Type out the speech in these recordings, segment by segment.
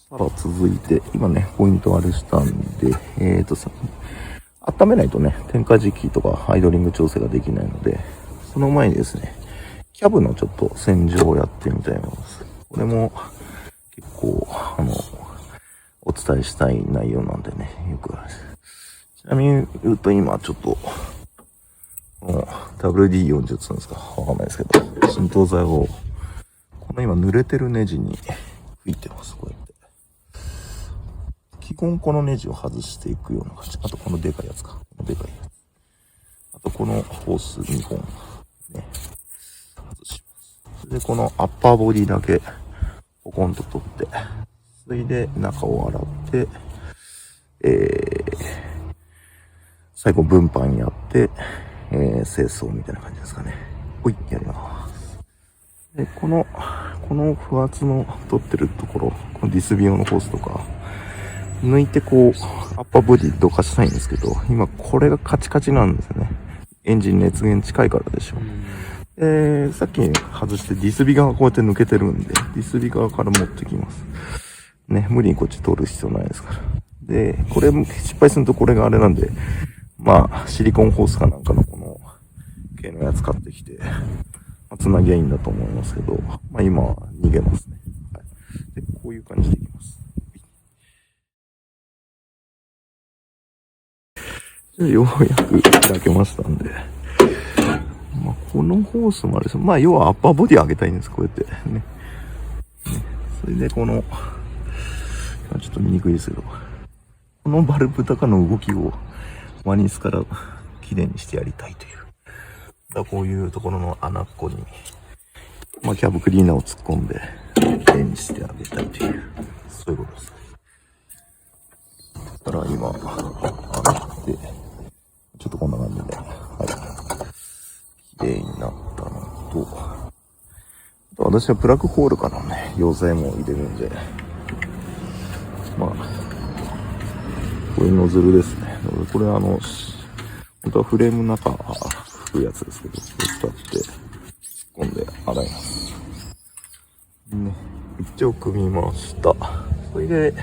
さあ続いて、今ね、ポイントあれしたんで、温めないとね、点火時期とかアイドリング調整ができないので、その前にですね、キャブのちょっと洗浄をやってみたいと思います。これも結構、お伝えしたい内容なんでね、よくある。ちなみに言うと今ちょっと、この WD40 って言うんですかわかんないですけど、浸透剤を、この今濡れてるネジに吹いてます、こうやって。基本このネジを外していくような感じ。あとこのでかいやつか。このでかいやつ。あとこのホース2本ね、外します。で、このアッパーボディだけポコンと取って、それで中を洗って、最後分搬やって、清掃みたいな感じですかね。ほい、やります。で、この不圧の取ってるところ、このディスビ用のホースとか、抜いてこう、アッパーボディどかしたいんですけど、今これがカチカチなんですよね。エンジン熱源近いからでしょ。さっき外してディスビ側こうやって抜けてるんで、ディスビ側から持ってきます。ね、無理にこっち取る必要ないですから。で、これ失敗するとこれがあれなんで、まあ、シリコンホースかなんかのこの系のやつ買ってきて、つなぎゃいいんだと思いますけど、まあ今は逃げますね。はい。で、こういう感じでいきます。ようやく開けましたんで。まあ、このホースもあれです。まあ、要はアッパーボディ上げたいんです、こうやって。ね。それでこの、ちょっと見にくいですけど、このバルブ高の動きをワニスから綺麗にしてやりたいという。だこういうところの穴っこに、まあ、キャブクリーナーを突っ込んで、綺麗にしてあげたいという、そういうことです。だから今、洗って、ちょっとこんな感じで、はい。綺麗になったのと、あと私はプラグホールからのね、溶剤も入れるんで、まあ、こういうノズルですね。これ本当はフレームの中、吹くやつですけど、これ使って、突っ込んで洗います。ね、一応組みました。それで、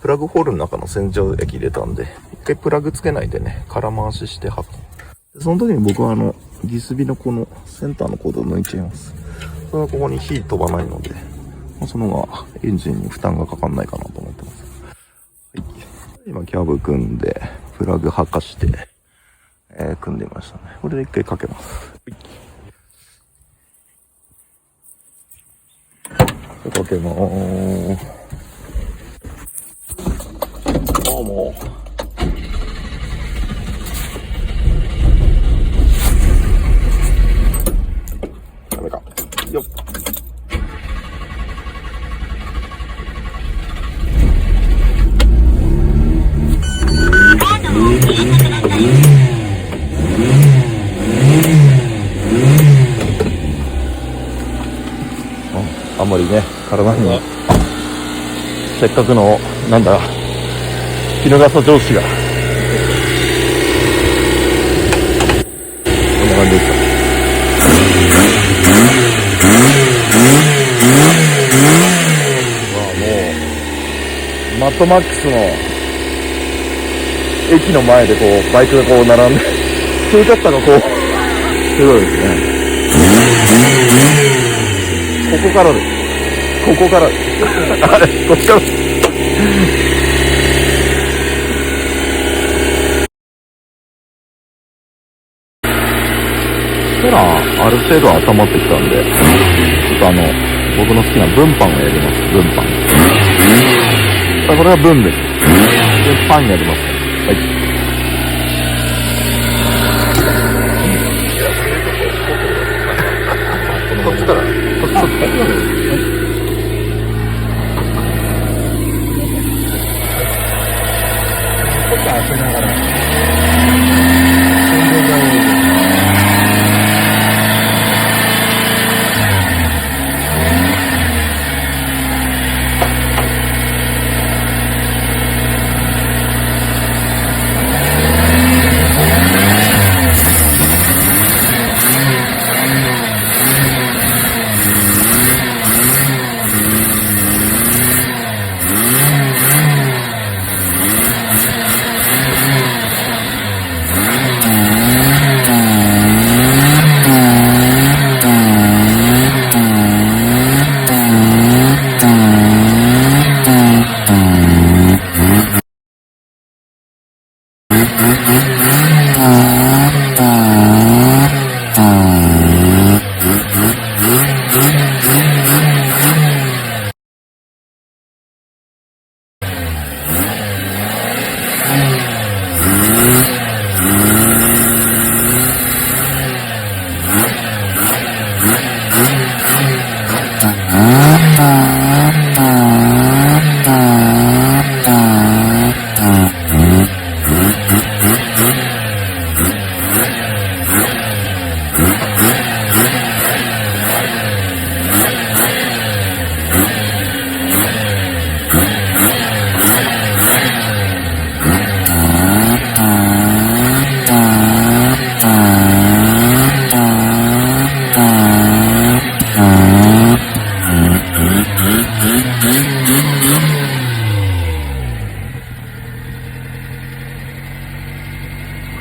プラグホールの中の洗浄液入れたんで、一回プラグつけないでね、空回しして吐く。でその時に僕はディスビのこのセンターのコードを抜いちゃいます。それはここに火飛ばないので、まあ、その方がエンジンに負担がかかんないかなと思ってます。はい。今キャブ組んで、プラグ履かして、組んでみましたね。これで一回かけます。はい。かけまーす。もう。ダメか。よっ。あんまりね、体に、せっかくの、衣笠上司が、こんな感じですか。マッドマックスの駅の前でこうバイクがこう並んで通過ったがこうすごいですね。ここからです。ここからですあれこっちからしたらある程度温まってきたんで、ちょっと僕の好きな分搬をやります。分搬。これは分です。で、パンやります。はい。こっちから、こっちから。開けながら。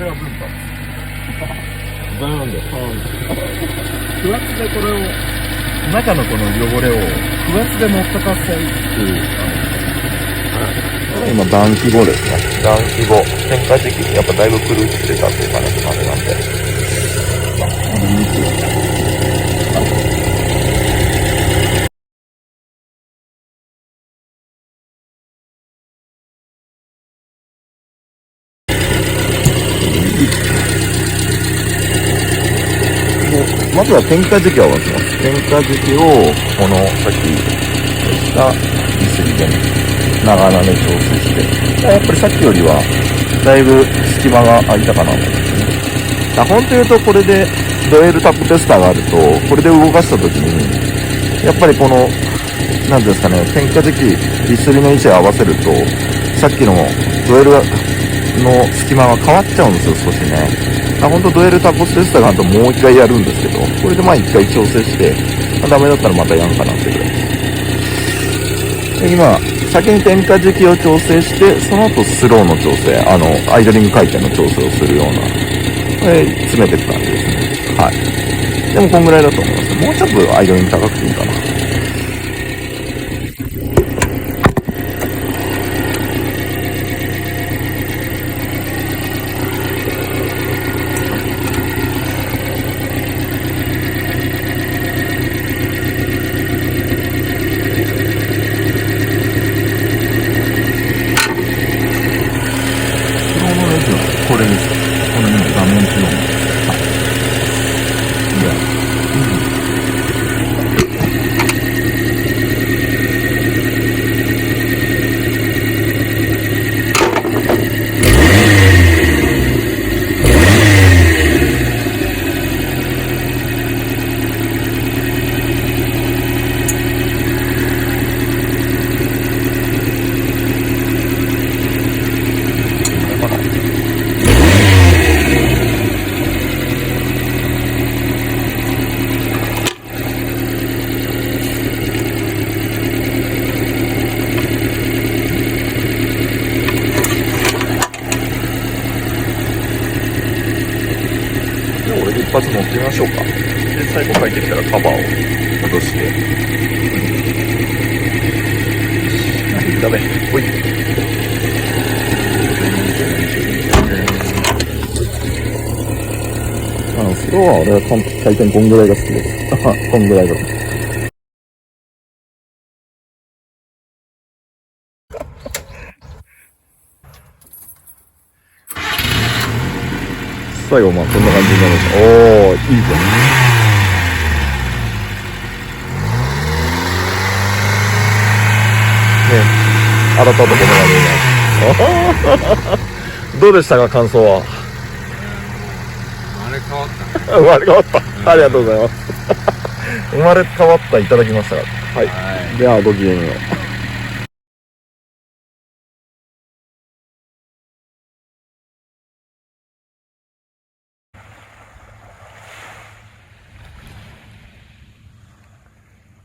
これは分担。なんで、不圧でこれを、中のこの汚れを不圧で持ってかせるっていう、今、暖気後ですね。暖気後。点火時期にやっぱだいぶ狂ってたっていう感じなんで。まずは点火時期を合わせます。点火時期を、この、さっきしたビスリでね、長穴で調整して。やっぱりさっきよりは、だいぶ隙間が空いたかなと思ってね。本当言うと、これで、ドエルタップテスターがあると、これで動かした時に、やっぱりこの、なんていうんですかね、点火時期、ビスリの位置を合わせると、さっきのドエルの隙間が変わっちゃうんですよ、少しね。本当ドエルタップテスターがあるともう一回やるんですけど、これでまあ一回調整して、ダメだったらまたやんかなってぐらい。で今、先に点火時期を調整して、その後スローの調整、アイドリング回転の調整をするような、詰めていく感じですね。はい。でもこんぐらいだと思います。もうちょっとアイドリング高くていいかな。これです。この今画面中の。はい。これで一発乗ってみましょうか。で、最後帰ってきたらカバーを戻して。はい、ダメ。ほい。スローは俺は回転こんぐらいが好きです。こんぐらいだ。最後まあこんな感じになりました。おー、いいじゃん。ね、洗ったところが見えない。どうでしたか、感想は。あれ変わった。生まれ変わった。ありがとうございます。生まれ変わったいただきましたから。はい。では、ごきげんよう。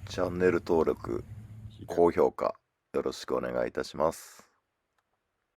チャンネル登録、高評価、よろしくお願いいたします。